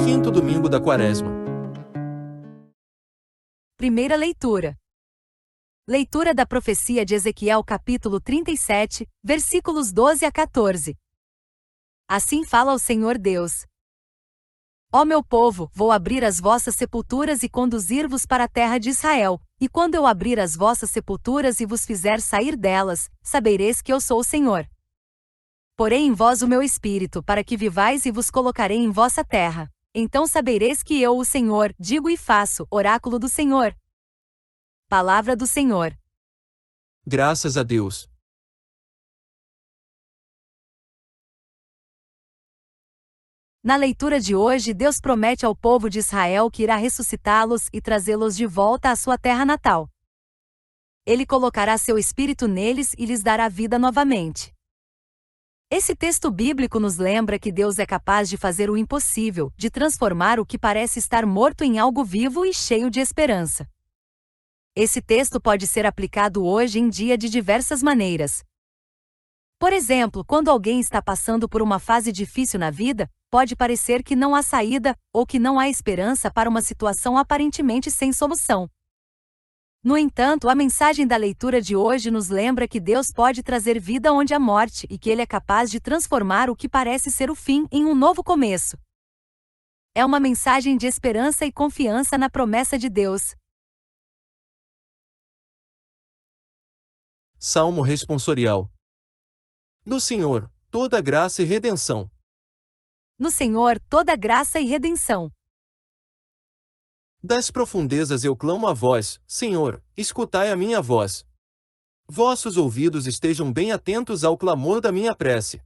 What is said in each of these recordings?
Quinto domingo da Quaresma. Primeira leitura. Leitura da profecia de Ezequiel capítulo 37, versículos 12 a 14. Assim fala o Senhor Deus. Ó meu povo, vou abrir as vossas sepulturas e conduzir-vos para a terra de Israel, e quando eu abrir as vossas sepulturas e vos fizer sair delas, sabereis que eu sou o Senhor. Porei em vós o meu espírito para que vivais e vos colocarei em vossa terra. Então sabereis que eu, o Senhor, digo e faço, oráculo do Senhor. Palavra do Senhor. Graças a Deus. Na leitura de hoje, Deus promete ao povo de Israel que irá ressuscitá-los e trazê-los de volta à sua terra natal. Ele colocará seu espírito neles e lhes dará vida novamente. Esse texto bíblico nos lembra que Deus é capaz de fazer o impossível, de transformar o que parece estar morto em algo vivo e cheio de esperança. Esse texto pode ser aplicado hoje em dia de diversas maneiras. Por exemplo, quando alguém está passando por uma fase difícil na vida, pode parecer que não há saída, ou que não há esperança para uma situação aparentemente sem solução. No entanto, a mensagem da leitura de hoje nos lembra que Deus pode trazer vida onde há morte e que Ele é capaz de transformar o que parece ser o fim em um novo começo. É uma mensagem de esperança e confiança na promessa de Deus. Salmo responsorial. No Senhor, toda graça e redenção. No Senhor, toda graça e redenção. Das profundezas eu clamo a vós, Senhor, escutai a minha voz. Vossos ouvidos estejam bem atentos ao clamor da minha prece.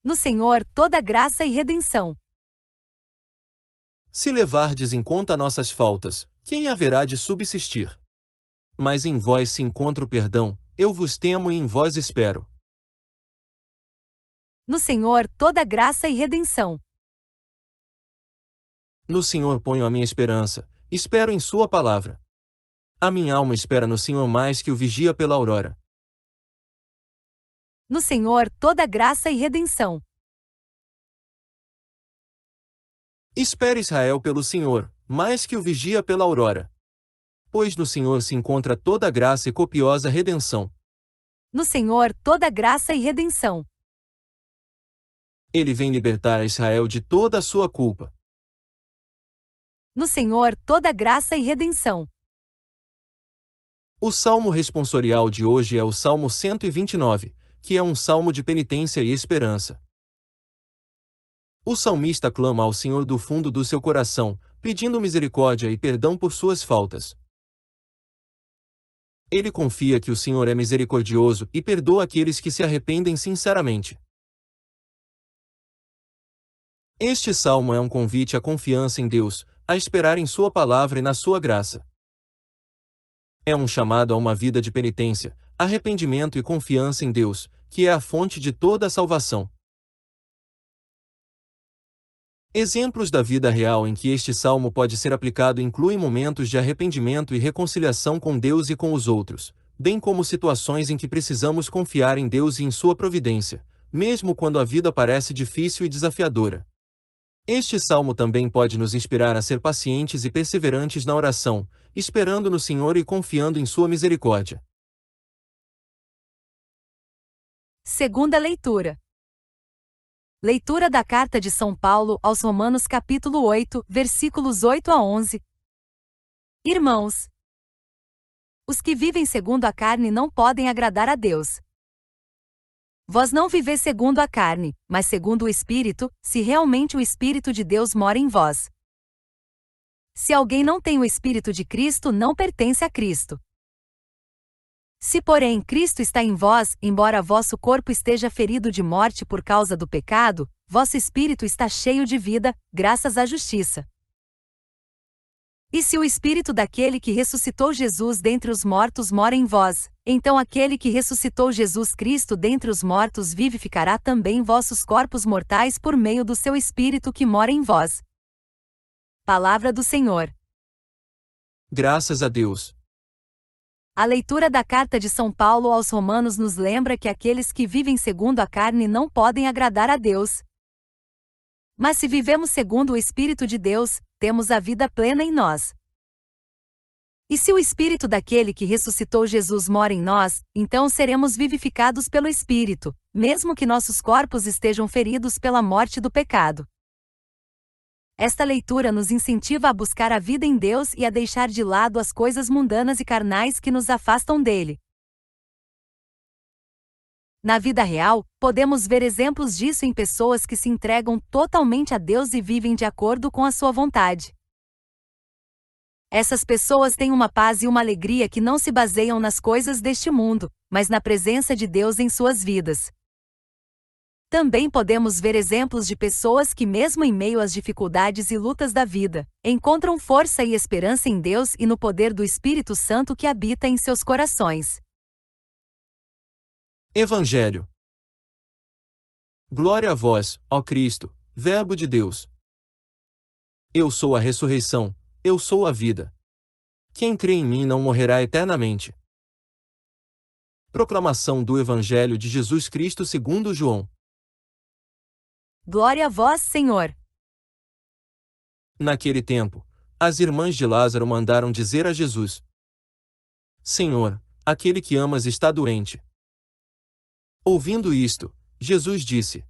No Senhor, toda graça e redenção. Se levardes em conta nossas faltas, quem haverá de subsistir? Mas em vós se encontra o perdão, eu vos temo e em vós espero. No Senhor, toda graça e redenção. No Senhor ponho a minha esperança, espero em sua palavra. A minha alma espera no Senhor mais que o vigia pela aurora. No Senhor, toda graça e redenção. Espere Israel pelo Senhor, mais que o vigia pela aurora. Pois no Senhor se encontra toda graça e copiosa redenção. No Senhor, toda graça e redenção. Ele vem libertar a Israel de toda a sua culpa. No Senhor, toda graça e redenção. O salmo responsorial de hoje é o Salmo 129, que é um salmo de penitência e esperança. O salmista clama ao Senhor do fundo do seu coração, pedindo misericórdia e perdão por suas faltas. Ele confia que o Senhor é misericordioso e perdoa aqueles que se arrependem sinceramente. Este salmo é um convite à confiança em Deus, a esperar em sua palavra e na sua graça. É um chamado a uma vida de penitência, arrependimento e confiança em Deus, que é a fonte de toda a salvação. Exemplos da vida real em que este salmo pode ser aplicado incluem momentos de arrependimento e reconciliação com Deus e com os outros, bem como situações em que precisamos confiar em Deus e em sua providência, mesmo quando a vida parece difícil e desafiadora. Este salmo também pode nos inspirar a ser pacientes e perseverantes na oração, esperando no Senhor e confiando em sua misericórdia. Segunda leitura. Leitura da Carta de São Paulo aos Romanos capítulo 8, versículos 8 a 11. Irmãos, os que vivem segundo a carne não podem agradar a Deus. Vós não viveis segundo a carne, mas segundo o Espírito, se realmente o Espírito de Deus mora em vós. Se alguém não tem o Espírito de Cristo, não pertence a Cristo. Se, porém, Cristo está em vós, embora vosso corpo esteja ferido de morte por causa do pecado, vosso espírito está cheio de vida, graças à justiça. E se o Espírito daquele que ressuscitou Jesus dentre os mortos mora em vós, então aquele que ressuscitou Jesus Cristo dentre os mortos vivificará também vossos corpos mortais por meio do seu Espírito que mora em vós. Palavra do Senhor. Graças a Deus. A leitura da Carta de São Paulo aos Romanos nos lembra que aqueles que vivem segundo a carne não podem agradar a Deus. Mas se vivemos segundo o Espírito de Deus, temos a vida plena em nós. E se o Espírito daquele que ressuscitou Jesus mora em nós, então seremos vivificados pelo Espírito, mesmo que nossos corpos estejam feridos pela morte do pecado. Esta leitura nos incentiva a buscar a vida em Deus e a deixar de lado as coisas mundanas e carnais que nos afastam dele. Na vida real, podemos ver exemplos disso em pessoas que se entregam totalmente a Deus e vivem de acordo com a sua vontade. Essas pessoas têm uma paz e uma alegria que não se baseiam nas coisas deste mundo, mas na presença de Deus em suas vidas. Também podemos ver exemplos de pessoas que, mesmo em meio às dificuldades e lutas da vida, encontram força e esperança em Deus e no poder do Espírito Santo que habita em seus corações. Evangelho. Glória a vós, ó Cristo, Verbo de Deus. Eu sou a ressurreição, eu sou a vida. Quem crê em mim não morrerá eternamente. Proclamação do Evangelho de Jesus Cristo segundo João. Glória a vós, Senhor. Naquele tempo, as irmãs de Lázaro mandaram dizer a Jesus: Senhor, aquele que amas está doente. Ouvindo isto, Jesus disse: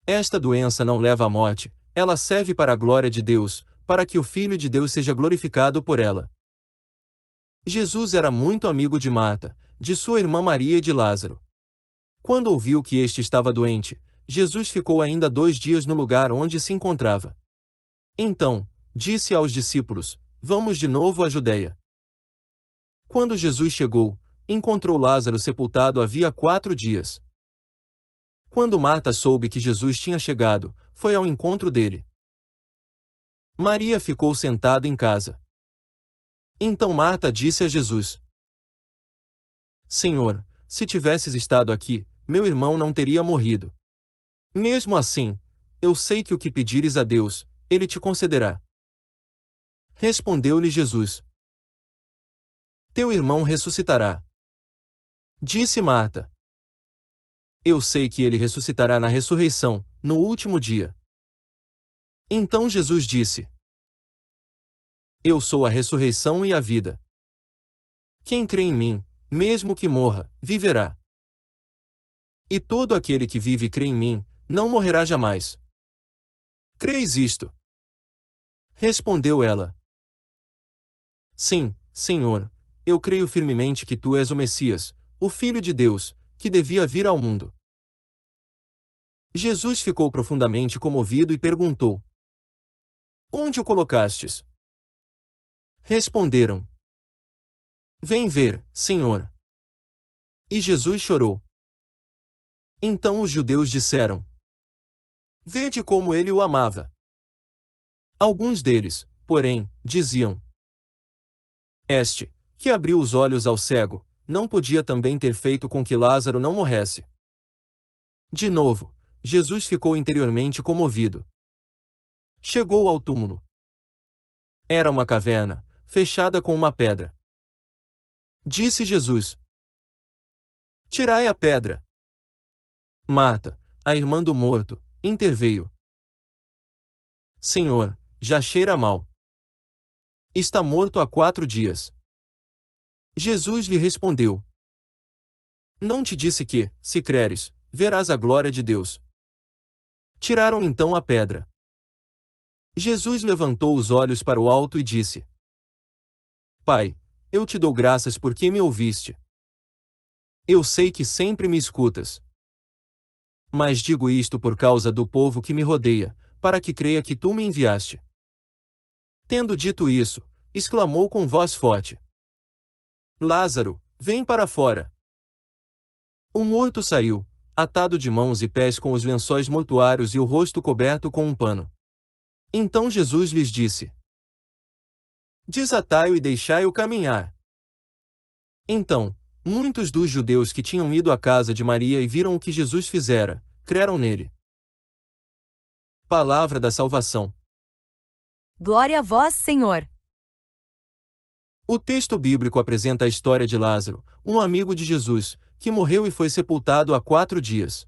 Esta doença não leva à morte, ela serve para a glória de Deus, para que o Filho de Deus seja glorificado por ela. Jesus era muito amigo de Marta, de sua irmã Maria e de Lázaro. Quando ouviu que este estava doente, Jesus ficou ainda 2 dias no lugar onde se encontrava. Então, disse aos discípulos: Vamos de novo à Judeia. Quando Jesus chegou, encontrou Lázaro sepultado havia 4 dias. Quando Marta soube que Jesus tinha chegado, foi ao encontro dele. Maria ficou sentada em casa. Então Marta disse a Jesus: Senhor, se tivesses estado aqui, meu irmão não teria morrido. Mesmo assim, eu sei que o que pedires a Deus, Ele te concederá. Respondeu-lhe Jesus: Teu irmão ressuscitará. Disse Marta: Eu sei que ele ressuscitará na ressurreição, no último dia. Então Jesus disse: Eu sou a ressurreição e a vida. Quem crê em mim, mesmo que morra, viverá. E todo aquele que vive e crê em mim, não morrerá jamais. Creis isto? Respondeu ela: Sim, Senhor, eu creio firmemente que tu és o Messias, o Filho de Deus, que devia vir ao mundo. Jesus ficou profundamente comovido e perguntou: Onde o colocastes? Responderam: Vem ver, Senhor. E Jesus chorou. Então os judeus disseram: Vede como ele o amava. Alguns deles, porém, diziam: Este, que abriu os olhos ao cego, não podia também ter feito com que Lázaro não morresse. De novo, Jesus ficou interiormente comovido. Chegou ao túmulo. Era uma caverna, fechada com uma pedra. Disse Jesus: Tirai a pedra. Marta, a irmã do morto, interveio: Senhor, já cheira mal. Está morto há 4 dias. Jesus lhe respondeu: Não te disse que, se creres, verás a glória de Deus. Tiraram então a pedra. Jesus levantou os olhos para o alto e disse: Pai, eu te dou graças porque me ouviste. Eu sei que sempre me escutas. Mas digo isto por causa do povo que me rodeia, para que creia que tu me enviaste. Tendo dito isso, exclamou com voz forte: Lázaro, vem para fora. O morto saiu, atado de mãos e pés com os lençóis mortuários e o rosto coberto com um pano. Então Jesus lhes disse: Desatai-o e deixai-o caminhar. Então, muitos dos judeus que tinham ido à casa de Maria e viram o que Jesus fizera, creram nele. Palavra da salvação. Glória a vós, Senhor. O texto bíblico apresenta a história de Lázaro, um amigo de Jesus, que morreu e foi sepultado há 4 dias.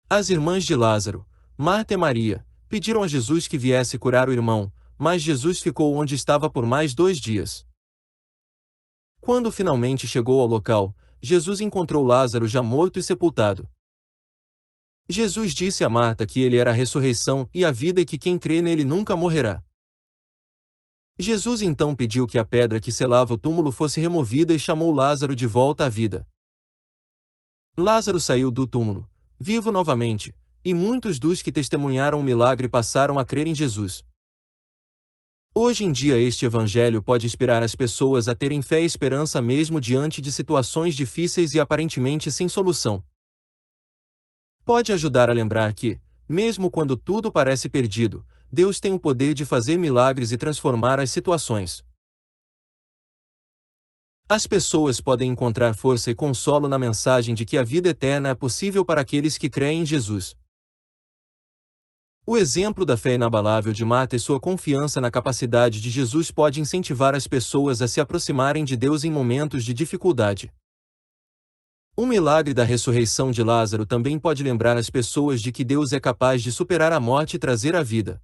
As irmãs de Lázaro, Marta e Maria, pediram a Jesus que viesse curar o irmão, mas Jesus ficou onde estava por mais 2 dias. Quando finalmente chegou ao local, Jesus encontrou Lázaro já morto e sepultado. Jesus disse a Marta que ele era a ressurreição e a vida e que quem crê nele nunca morrerá. Jesus então pediu que a pedra que selava o túmulo fosse removida e chamou Lázaro de volta à vida. Lázaro saiu do túmulo, vivo novamente, e muitos dos que testemunharam o milagre passaram a crer em Jesus. Hoje em dia este evangelho pode inspirar as pessoas a terem fé e esperança mesmo diante de situações difíceis e aparentemente sem solução. Pode ajudar a lembrar que, mesmo quando tudo parece perdido, Deus tem o poder de fazer milagres e transformar as situações. As pessoas podem encontrar força e consolo na mensagem de que a vida eterna é possível para aqueles que creem em Jesus. O exemplo da fé inabalável de Marta e sua confiança na capacidade de Jesus pode incentivar as pessoas a se aproximarem de Deus em momentos de dificuldade. O milagre da ressurreição de Lázaro também pode lembrar as pessoas de que Deus é capaz de superar a morte e trazer a vida.